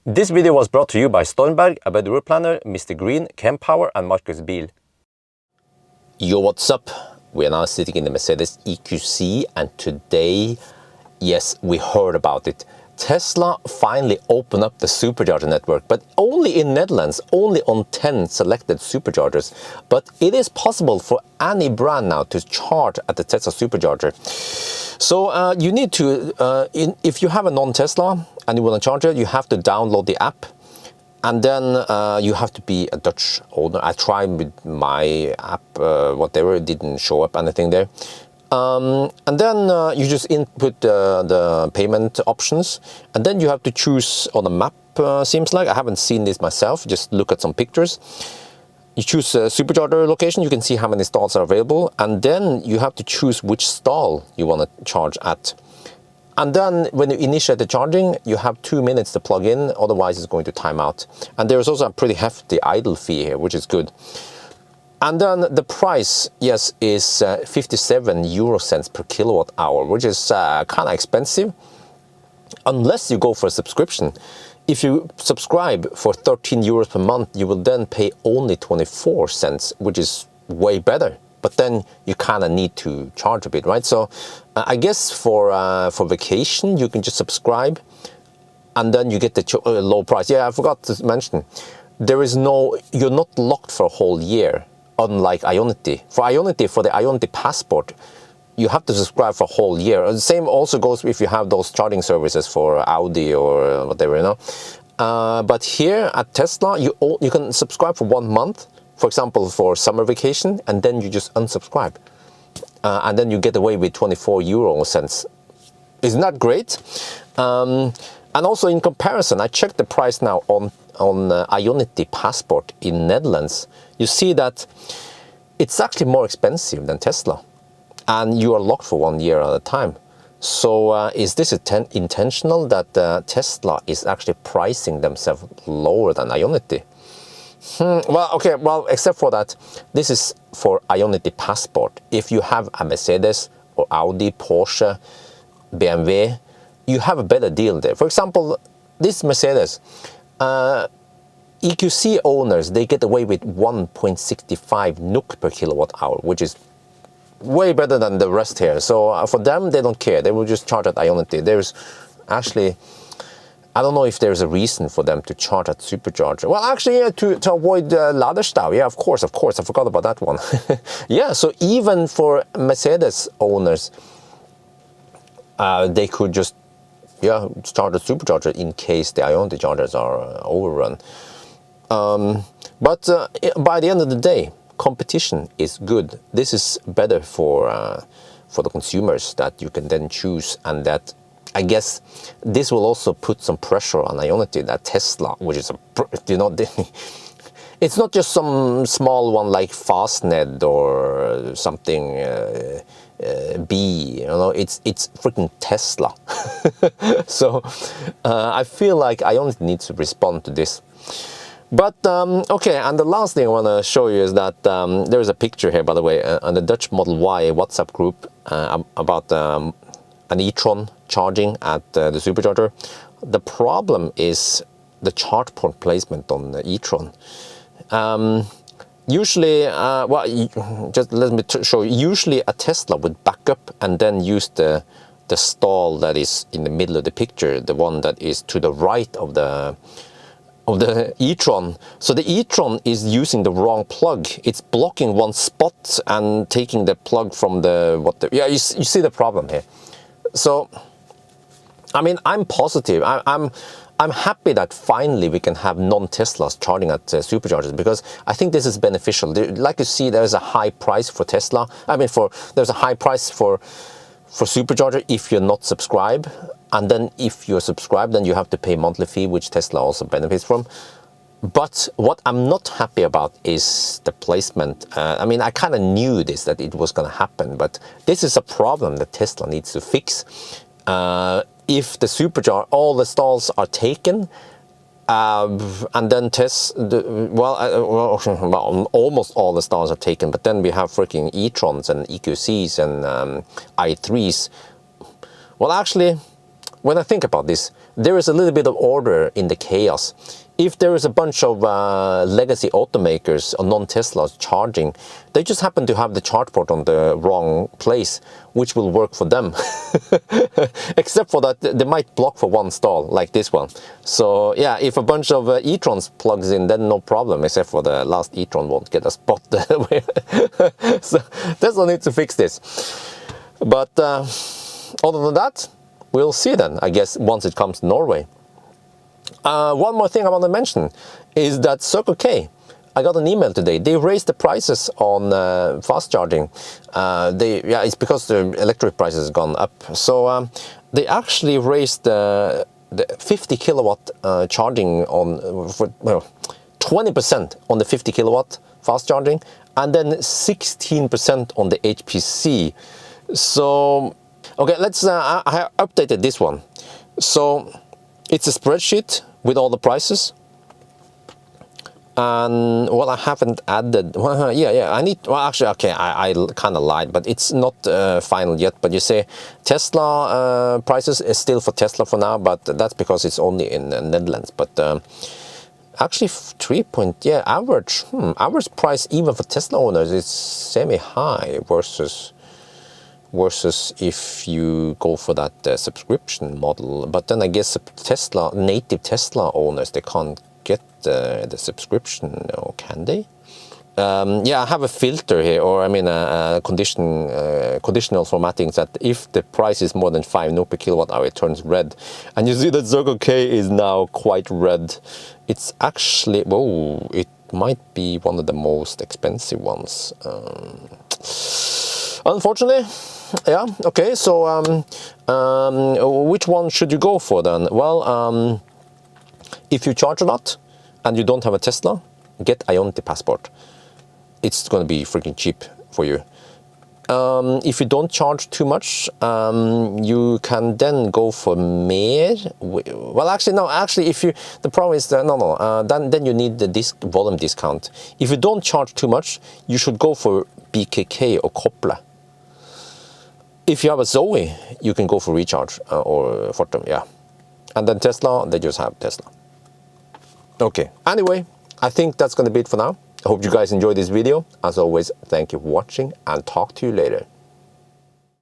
This video was brought to you by Stormberg, a better route planner, MisterGreen, Kempower and Marcus Bil. Yo, what's up? We are now sitting in the Mercedes EQC, and today, yes, we heard about it. Tesla finally opened up the supercharger network, but only in Netherlands, only on 10 selected superchargers. But it is possible for any brand now to charge at the Tesla supercharger. So you need to, if you have a non-Tesla and you want to charge it, you have to download the app. And then you have to be a Dutch owner. I tried with my app, whatever, it didn't show up anything there. And then you just input the payment options, and then you have to choose on the map, seems like. I haven't seen this myself, just look at some pictures. You choose a supercharger location, you can see how many stalls are available, and then you have to choose which stall you want to charge at. And then when you initiate the charging, you have 2 minutes to plug in, otherwise it's going to time out. And there's also a pretty hefty idle fee here, which is good. And then the price, yes, is 57 euro cents per kilowatt hour, which is kind of expensive, unless you go for a subscription. If you subscribe for 13 euros per month, you will then pay only 24 cents, which is way better. But then you kind of need to charge a bit, right? So I guess for vacation, you can just subscribe, and then you get the low price. Yeah, I forgot to mention, there is no, you're not locked for a whole year. Unlike Ioniq. For the Ioniq passport, you have to subscribe for a whole year. The same also goes if you have those charging services for Audi or whatever, you know. But here at Tesla, you can subscribe for 1 month, for example, for summer vacation, and then you just unsubscribe. And then you get away with 24 euro cents. Isn't that great? And also in comparison, I checked the price now on Ioniq passport in Netherlands. You see that it's actually more expensive than Tesla, and you are locked for 1 year at a time. So is this intentional that Tesla is actually pricing themselves lower than Ioniq? Well, okay, well, except for that, this is for Ioniq passport. If you have a Mercedes or Audi, Porsche, BMW, you have a better deal there. For example, this Mercedes, EQC owners, they get away with 1.65 NOK per kilowatt hour, which is way better than the rest here. So for them, they don't care. They will just charge at Ioniq. There's actually, I don't know if there's a reason for them to charge at supercharger. Well, actually, yeah, to avoid Laderstau. Yeah, of course, I forgot about that one. Yeah, so even for Mercedes owners, they could just, yeah, charge a supercharger in case the Ioniq chargers are overrun. But by the end of the day, competition is good. This is better for the consumers, that you can then choose, and that I guess this will also put some pressure on Ioniq, that Tesla, which is it's not just some small one like Fastned or something B, you know, it's freaking Tesla. So I feel like Ioniq needs to respond to this. But okay, and the last thing I want to show you is that there is a picture here, by the way, on the Dutch Model Y WhatsApp group about an e-tron charging at the supercharger. The problem is the charge port placement on the e-tron. Usually, well, just let me show you. Usually a Tesla would back up and then use the stall that is in the middle of the picture, the one that is to the right of the e-tron. So the e-tron is using the wrong plug. It's blocking one spot and taking the plug from yeah, you see the problem here. So, I mean, I'm positive. I'm happy that finally we can have non-Teslas charging at superchargers, because I think this is beneficial. Like you see, there's a high price for Tesla. I mean, there's a high price for supercharger if you're not subscribed, and then if you're subscribed, then you have to pay monthly fee, which Tesla also benefits from. But what I'm not happy about is the placement. I mean, I kind of knew that it was going to happen, but this is a problem that Tesla needs to fix. If the supercharger, all the stalls are taken, and then almost all the stalls are taken, but then we have freaking e-trons and EQCs and i3s. Well, actually, when I think about this, there is a little bit of order in the chaos. If there is a bunch of legacy automakers or non-Teslas charging, they just happen to have the charge port on the wrong place, which will work for them. Except for that, they might block for one stall, like this one. So yeah, if a bunch of e-trons plugs in, then no problem, except for the last e-tron won't get a spot. So Tesla needs to fix this. But other than that, we'll see then, I guess, once it comes to Norway. One more thing I want to mention is that Circle K, I got an email today. They raised the prices on fast charging. It's because the electric price has gone up. So they actually raised the 50 kilowatt charging on for 20% on the 50 kilowatt fast charging, and then 16% on the HPC. So okay, let's. I updated this one. So it's a spreadsheet with all the prices, and well, I haven't added. Well, yeah. I need. Well, actually, okay, I kind of lied, but it's not final yet. But you say Tesla prices is still for Tesla for now, but that's because it's only in the Netherlands. But actually, average average price even for Tesla owners is semi-high versus if you go for that subscription model. But then I guess native Tesla owners, they can't get the subscription, or can they? Yeah, I have a filter here, or I mean a conditional formatting that if the price is more than 5 NOK per kilowatt hour, it turns red. And you see that Circle K is now quite red. It's actually, whoa, it might be one of the most expensive ones. Unfortunately, yeah, okay, so which one should you go for then? Well, if you charge a lot and you don't have a Tesla, get Ioniq Passport. It's going to be freaking cheap for you. If you don't charge too much, you can then go for mer. Well, actually, no. Actually, if you, the problem is that then you need the volume discount. If you don't charge too much, you should go for BKK or Kople. If you have a Zoe, you can go for Recharge or Fortum, yeah. And then Tesla, they just have Tesla. Okay, anyway, I think that's going to be it for now. I hope you guys enjoyed this video. As always, thank you for watching, and talk to you later.